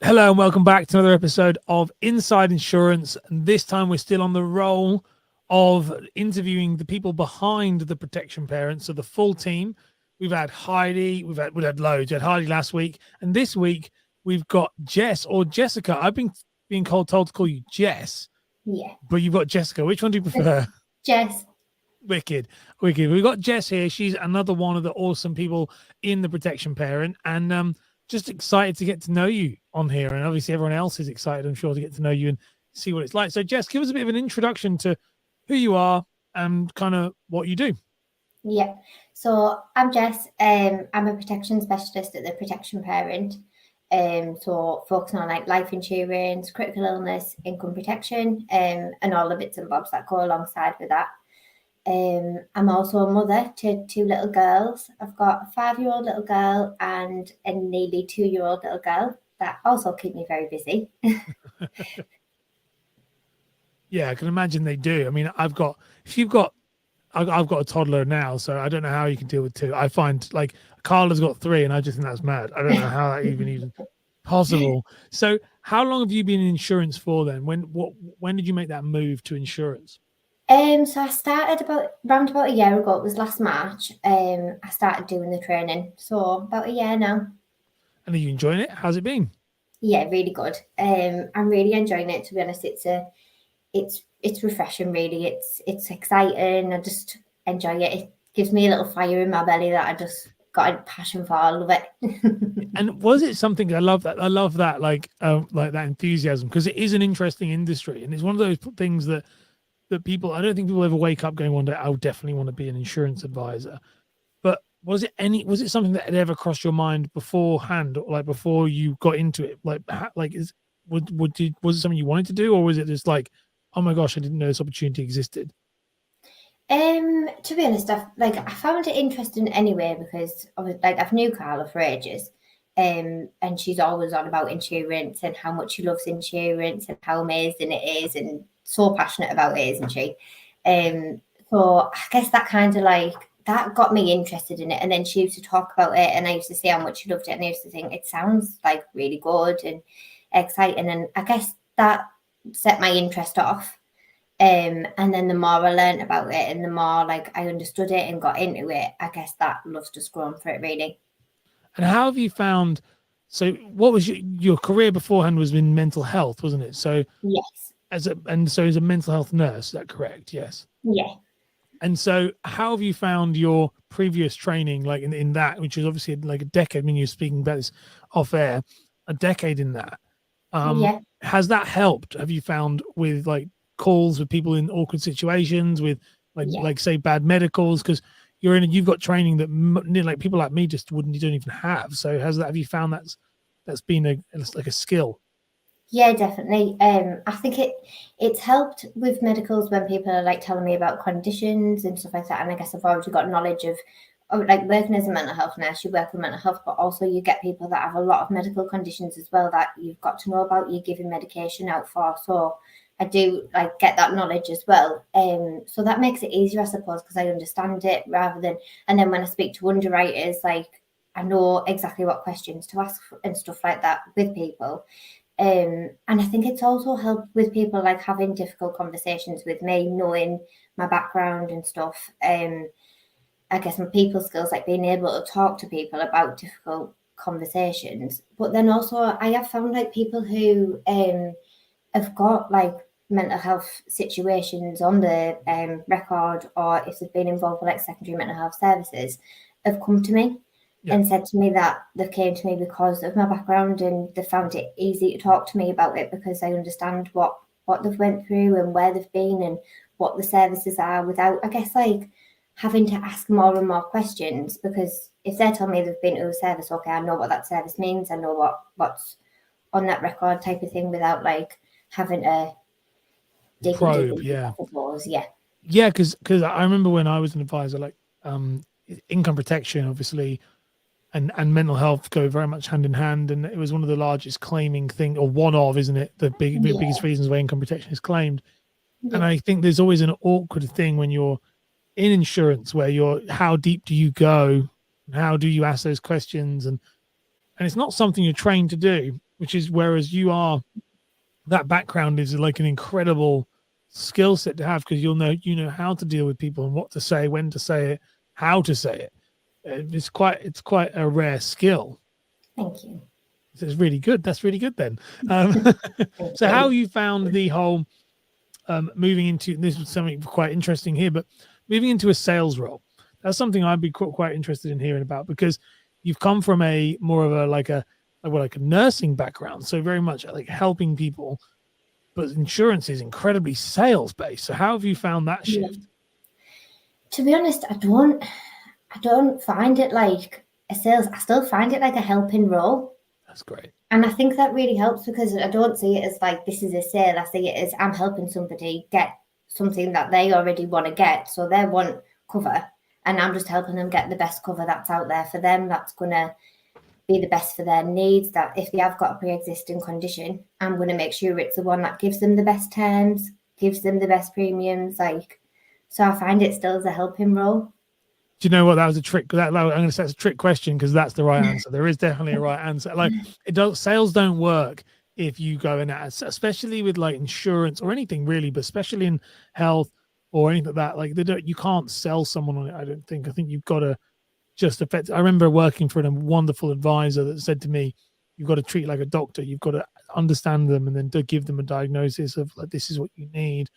Hello and welcome back to another episode of Inside Insurance. And this time we're still on the roll of interviewing the people behind the protection parents, so the full team. We've had Heidi, we've had loads. We had Heidi last week, and this week we've got Jess or Jessica. I've been being told to call you Jess, Yeah. but you've got Jessica. Which one do you prefer? Jess. Wicked, wicked. We've got Jess here. She's another one of the awesome people in the protection parent, and just excited to get to know you on here. And obviously, everyone else is excited, I'm sure, to get to know you and see what it's like. So, Jess, give us a bit of an introduction to who you are and kind of what you do. Yeah. So I'm Jess. I'm a protection specialist at the protection parent. So focusing on like life insurance, critical illness, income protection, and all the bits and bobs that go alongside with that. I'm also a mother to two little girls. I've got a 5-year-old little girl and a nearly 2-year-old little girl that also keep me very busy. Yeah, I can imagine they do. I mean, I've got a toddler now, so I don't know how you can deal with two. I find like Carla's got three, and I just think that's mad. I don't know how that even possible. So, how long have you been in insurance for then? When did you make that move to insurance? So I started around about a year ago. It was last March. I started doing the training. So about a year now. And are you enjoying it? How's it been? Yeah, really good. I'm really enjoying it. To be honest, it's refreshing. Really, it's exciting. I just enjoy it. It gives me a little fire in my belly that I just got a passion for. I love it. And was it something? I love that. I love that, like that enthusiasm, because it is an interesting industry, and it's one of those things that people. I don't think people ever wake up going one day, I would definitely want to be an insurance advisor. But was it something that had ever crossed your mind beforehand, like before you got into it? Was it something you wanted to do, or was it just like, oh my gosh, I didn't know this opportunity existed? To be honest, I found it interesting anyway because I've knew Carla for ages, and she's always on about insurance and how much she loves insurance and how amazing it is and so passionate about it, isn't she? Um, so I guess that kind of like that got me interested in it, and then she used to talk about it, and I used to see how much she loved it, and I used to think it sounds like really good and exciting, and I guess that set my interest off. And then the more I learned about it and the more like I understood it and got into it, I guess that love's just grown for it really. And how have you found? So, what was your career beforehand? Was in mental health, wasn't it? So, Yes. as a mental health nurse, is that correct? Yes. Yeah. And so, how have you found your previous training, like in that, which is obviously like a decade? I mean, you're speaking about this off air, a decade in that. Yeah. Has that helped? Have you found with like calls with people in awkward situations, with Yeah. like say bad medicals, because you've got training that like people like me just don't even have. So have you found that's been like a skill? Yeah, definitely. I think it's helped with medicals when people are like telling me about conditions and stuff like that. And I guess I've already got knowledge of like working as a mental health nurse, you work with mental health, but also you get people that have a lot of medical conditions as well that you've got to know about, you're giving medication out for. So I do like get that knowledge as well. So that makes it easier, I suppose, because I understand it rather than, and then when I speak to underwriters, like I know exactly what questions to ask and stuff like that with people. And I think it's also helped with people like having difficult conversations with me, knowing my background and stuff. I guess my people skills, like being able to talk to people about difficult conversations. But then also, I have found like people who have got like mental health situations on the record, or if they've been involved with like secondary mental health services, have come to me Yeah. and said to me that they came to me because of my background and they found it easy to talk to me about it because I understand what they've went through and where they've been and what the services are without, I guess, like having to ask more and more questions. Because if they're telling me they've been to a service, okay, I know what that service means, I know what's on that record type of thing without like having to dig and dig Probe, and dig, yeah. I suppose. Yeah. Yeah, because I remember when I was an advisor, like income protection, obviously, and mental health go very much hand in hand, and it was one of the largest claiming thing, or one of, isn't it, the biggest Yeah. reasons why income protection is claimed. And Yeah. I think there's always an awkward thing when you're in insurance where how deep do you go, and how do you ask those questions, and it's not something you're trained to do. which is whereas that background is like an incredible skill set to have because you know how to deal with people and what to say, when to say it, how to say it. It's quite a rare skill. Thank you. It's really good. That's really good then. So how have you found the whole moving into, this was something quite interesting here, but moving into a sales role? That's something I'd be quite interested in hearing about because you've come from a more of a like a nursing background, so very much like helping people, but insurance is incredibly sales based. So how have you found that shift? To be honest, I don't find it like a sales. I still find it like a helping role. That's great. And I think that really helps because I don't see it as like this is a sale. I see it as I'm helping somebody get something that they already want to get. So they want cover, and I'm just helping them get the best cover that's out there for them. That's going to be the best for their needs. That if they have got a pre-existing condition, I'm going to make sure it's the one that gives them the best terms, gives them the best premiums. Like, so I find it still as a helping role. Do you know what? That was a trick. I'm going to say it's a trick question because that's the right answer. There is definitely a right answer. Like sales don't work if you go in at, especially with like insurance or anything really, but especially in health or anything like that. Like you can't sell someone on it. I don't think. I think you've got to just affect. I remember working for a wonderful advisor that said to me, "You've got to treat like a doctor. You've got to understand them and then to give them a diagnosis of like this is what you need."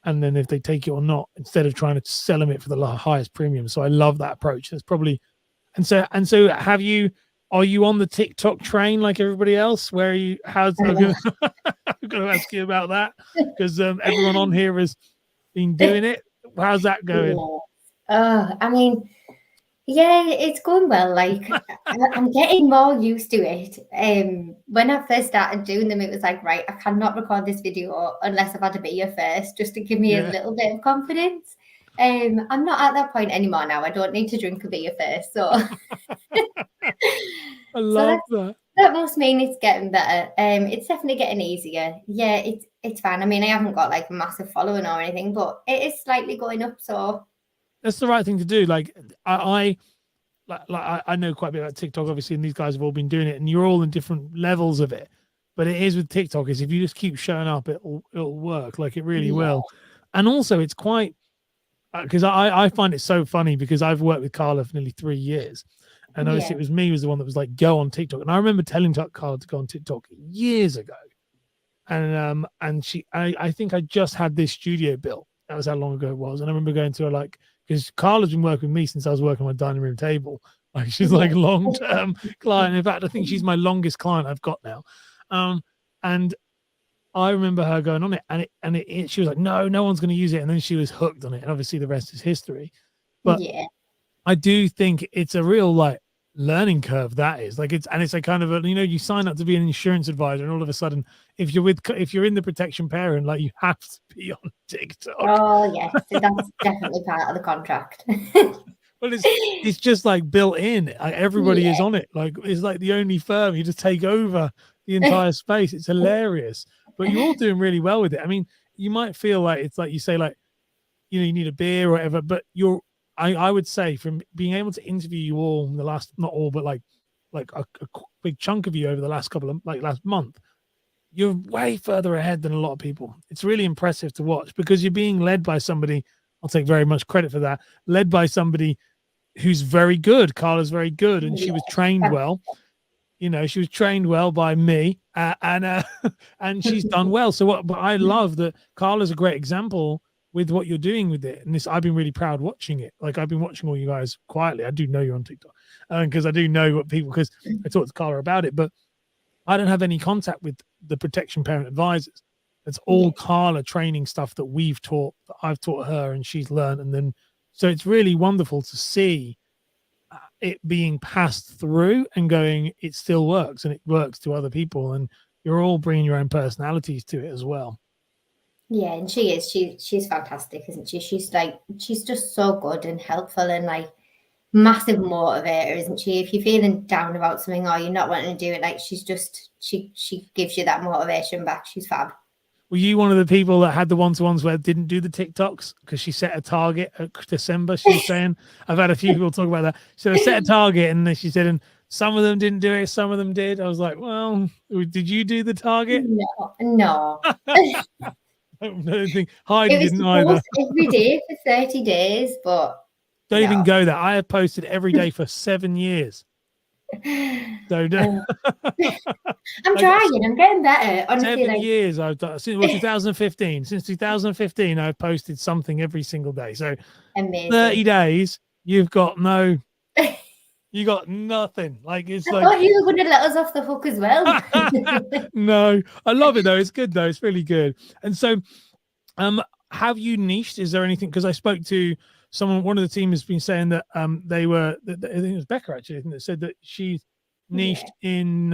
And then if they take it or not, instead of trying to sell them it for the highest premium. So I love that approach. That's probably, and so are you on the TikTok train like everybody else? Where are you, I'm going to ask you about that because everyone on here has been doing it. How's that going? I mean, yeah, it's going well. Like I'm getting more used to it. When I first started doing them, it was like, right, I cannot record this video unless I've had a beer first, just to give me a little bit of confidence. I'm not at that point anymore now. I don't need to drink a beer first. So I love that. That must mean it's getting better. It's definitely getting easier. Yeah, it's fine. I mean, I haven't got like a massive following or anything, but it is slightly going up. So that's the right thing to do. Like I know quite a bit about TikTok, obviously, and these guys have all been doing it, and you're all in different levels of it. But it is with TikTok is if you just keep showing up, it'll work. Like it really will. And also, it's quite because I find it so funny because I've worked with Carla for nearly 3 years, and obviously it was me was the one that was like go on TikTok, and I remember telling Carla to go on TikTok years ago, and I think I just had this studio built. That was how long ago it was, and I remember going to her like. Because Carla's been working with me since I was working on my dining room table. Like she's like long-term client. In fact, I think she's my longest client I've got now. And I remember her going on it, and she was like, no one's going to use it. And then she was hooked on it. And obviously the rest is history. But I do think it's a real like learning curve that is like it's a kind of a, you sign up to be an insurance advisor and all of a sudden if you're in the protection parent, like you have to be on TikTok. Oh yes, so that's definitely part of the contract. Well, it's just like built in. Like, everybody is on it. Like it's like the only firm. You just take over the entire space. It's hilarious. But you're all doing really well with it. I mean, you might feel like it's like you say like, you need a beer or whatever, but I would say from being able to interview you all in the last, not all, but like a big chunk of you over the last couple of last month, you're way further ahead than a lot of people. It's really impressive to watch because you're being led by somebody. I'll take very much credit for that. Led by somebody who's very good. Carla's very good, and she was trained well. She was trained well by me, and she's done well. So but I love that Carla's a great example with what you're doing with it. And this, I've been really proud watching it. Like I've been watching all you guys quietly. I do know you're on TikTok because I do know what people, because I talked to Carla about it, but I don't have any contact with the protection parent advisors. It's all Carla training stuff that we've taught, that I've taught her and she's learned. And then, so it's really wonderful to see it being passed through and going, it still works and it works to other people. And you're all bringing your own personalities to it as well. Yeah, and she is. She's fantastic, isn't she? She's just so good and helpful and like massive motivator, isn't she? If you're feeling down about something or you're not wanting to do it, like she's just she gives you that motivation back. She's fab. Were you one of the people that had the one-to-ones where didn't do the TikToks because she set a target at December? She was saying, I've had a few people talk about that. So I set a target and she said, and Some of them didn't do it, some of them did. I was like, well, did you do the target? No. I don't think Heidi It was didn't to either. post every day for 30 days, but Don't even no. go there. I have posted every day for 7 years. So I'm like trying. I'm getting better. Honestly, 7 years I've done since 2015. Since 2015, I've posted something every single day. So 30 amazing. days, you've got you got nothing. Like it's I like thought you were going to let us off the hook as well. no, I love it though. It's good though. It's really good. And so, have you niched? Is there anything? Because I spoke to someone, one of the team has been saying that they were. I think it was Becca actually. I think that said that she's Yeah. niched in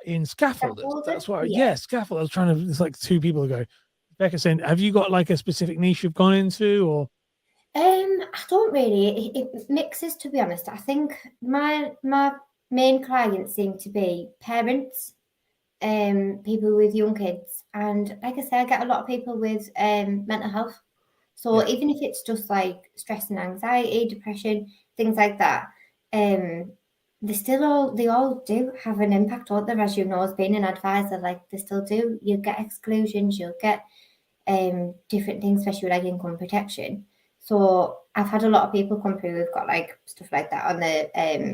in scaffolders. Scaffolding? That's why. Yeah. Yeah, scaffold. I was trying to. It's like 2 people ago. Becca saying, have you got like a specific niche you've gone into, or? I don't really. It mixes, to be honest. I think my main clients seem to be parents, people with young kids, and like I say, I get a lot of people with mental health. So Yeah. even if it's just like stress and anxiety, depression, things like that, um, they all do have an impact on them, as you know, as being an advisor, like they still do. You get exclusions, you'll get different things, especially with like income protection. So I've had a lot of people come through who've got like stuff like that on the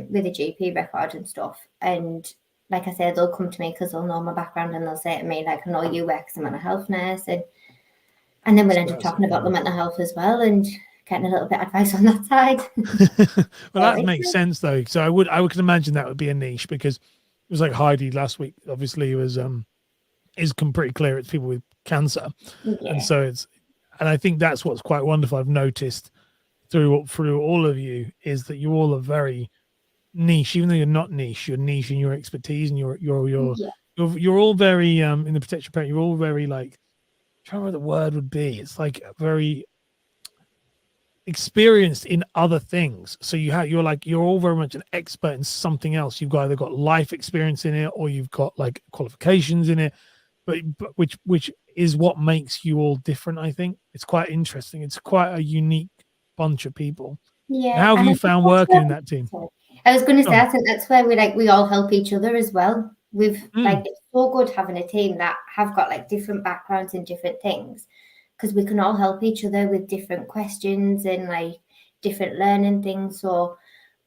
with a GP record and stuff. And like I said, they'll come to me because they'll know my background and they'll say to me, like, I know you work as a mental health nurse, and then we'll end up talking about the mental health as well and getting a little bit of advice on that side. Well, that makes sense though. So I would imagine that would be a niche because it was like Heidi last week. Obviously, it was is pretty clear it's people with cancer, and so and I think that's what's quite wonderful. I've noticed through all of you is that you all are very niche, even though you're not niche. You're niche in your expertise, and you're all very in the protection parent. You're all very like, I'm trying to remember what the word would be. It's like very experienced in other things. So you're all very much an expert in something else. You've either got life experience in it or you've got like qualifications in it. But which is what makes you all different. I think it's quite interesting. It's quite a unique bunch of people. Yeah. How have you found working in that team? I was going to say, I think that's where we all help each other as well. Like, it's so good having a team that have got like different backgrounds in different things, because we can all help each other with different questions and like different learning things. So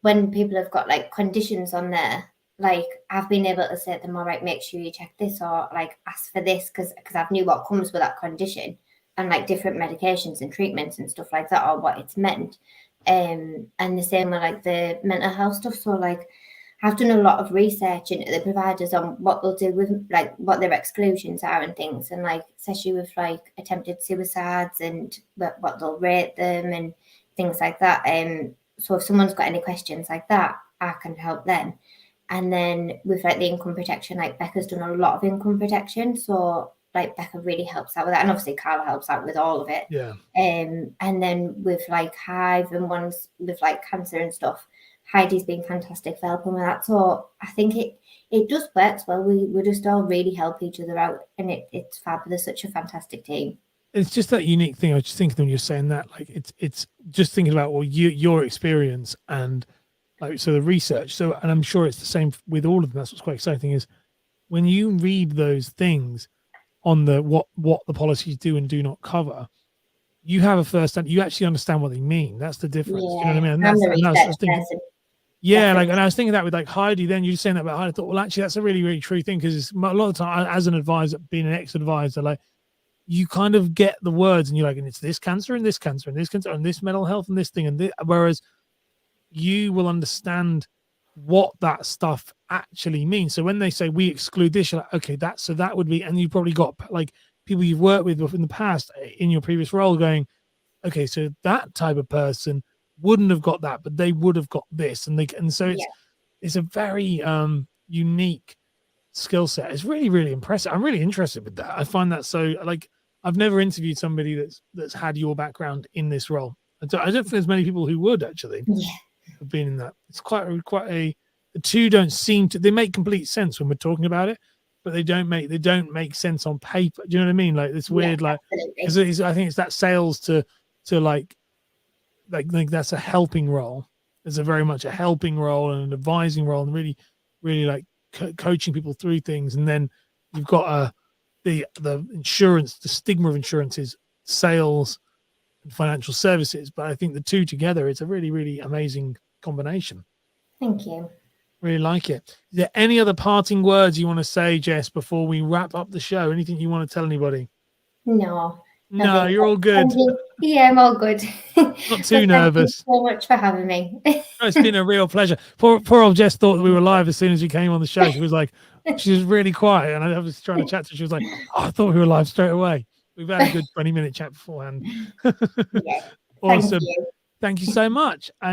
when people have got like conditions on there, like I've been able to say to them, all right, make sure you check this, or like ask for this, because I've knew what comes with that condition and like different medications and treatments and stuff like that, or what it's meant. And the same with like the mental health stuff. So like I've done a lot of research into the providers on what they'll do with like what their exclusions are and things, and like especially with like attempted suicides and what they'll rate them and things like that. So if someone's got any questions like that, I can help them. And then with like the income protection, like Becca's done a lot of income protection, so like Becca really helps out with that, and obviously Carla helps out with all of it. Yeah. And then with like Hive and ones with like cancer and stuff, Heidi's been fantastic for helping with that. So I think it just works well. We just all really help each other out, and it's fab. There's such a fantastic team. It's just that unique thing. I was just thinking when you're saying that, like it's just thinking about your experience and like so the research. So and I'm sure it's the same with all of them. That's what's quite exciting is when you read those things on the what the policies do and do not cover, you have a first hand. You actually understand what they mean. That's the difference. Yeah, You know what I mean? And I'm the and I research was thinking, person. yeah, Definitely. like, and I was thinking that with like Heidi. Then you're saying that about Heidi. I thought, well, actually, that's a really, really true thing because a lot of the time, as an advisor, being an ex-advisor, like you kind of get the words, and you're like, and it's this cancer and this cancer and this cancer and this mental health and this thing and this. Whereas you will understand what that stuff actually means. So when they say we exclude this, you're like, okay, so that would be, and you probably got like people you've worked with in the past in your previous role going, okay, so that type of person wouldn't have got that, but they would have got this, and so it's a very unique skill set. It's really, really impressive. I'm really interested with that. I find that so like I've never interviewed somebody that's had your background in this role. I don't think there's many people who would actually have been in that. It's quite a the two don't seem to, they make complete sense when we're talking about it, but they don't make sense on paper. Do you know what I mean? Like it's weird, like because I think it's that sales to like that's a helping role, there's a very much a helping role and an advising role, and really like coaching people through things. And then you've got the insurance, the stigma of insurance is sales and financial services, but I think the two together, it's a really amazing combination. Thank you. Really like it. Is there any other parting words you want to say, Jess, before we wrap up the show? Anything you want to tell anybody? No. No, you're all good. Yeah, I'm all good. Not too nervous. Thank you so much for having me. It's been a real pleasure. Poor old Jess thought that we were live as soon as we came on the show. She was like, she was really quiet, and I was trying to chat to her. She was like, oh, I thought we were live straight away. We've had a good 20-minute chat beforehand. Yeah, Awesome. Thank you so much. And